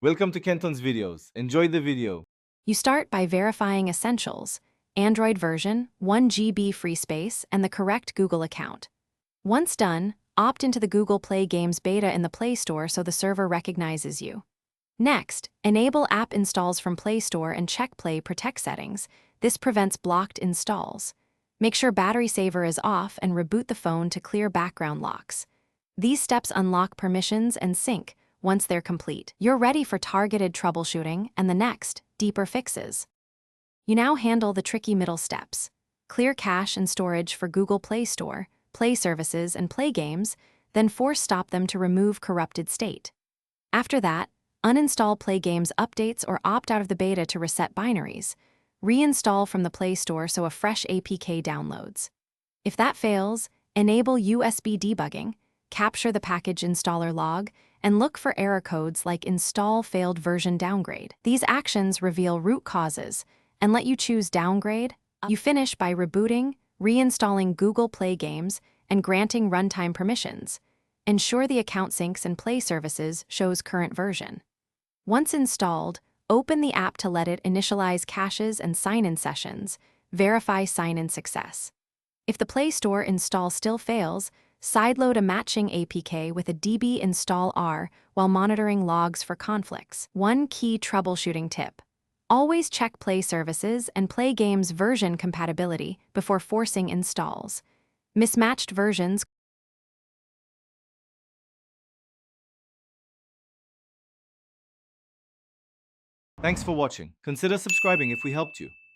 Welcome to Kenton's videos. Enjoy the video. You start by verifying essentials: Android version, 1 GB free space, and the correct Google account. Once done, opt into the Google Play Games beta in the Play Store so the server recognizes you. Next, enable app installs from Play Store and check Play Protect settings. This prevents blocked installs. Make sure battery saver is off and reboot the phone to clear background locks. These steps unlock permissions and sync. Once they're complete, you're ready for targeted troubleshooting and the next, deeper fixes. You now handle the tricky middle steps. Clear cache and storage for Google Play Store, Play Services, and Play Games, then force stop them to remove corrupted state. After that, uninstall Play Games updates or opt out of the beta to reset binaries. Reinstall from the Play Store so a fresh APK downloads. If that fails, enable USB debugging, capture the package installer log, and look for error codes like install failed version downgrade. These actions reveal root causes and let you choose downgrade. You finish by rebooting, reinstalling Google Play Games, and granting runtime permissions. Ensure the account syncs and Play Services shows current version. Once installed, open the app to let it initialize caches and sign-in sessions. Verify sign-in success. If the Play Store install still fails, sideload a matching APK with a db install R while monitoring logs for conflicts. One key troubleshooting tip: always check Play Services and Play Games version compatibility before forcing installs. Mismatched versions. Thanks for watching. Consider subscribing if we helped you.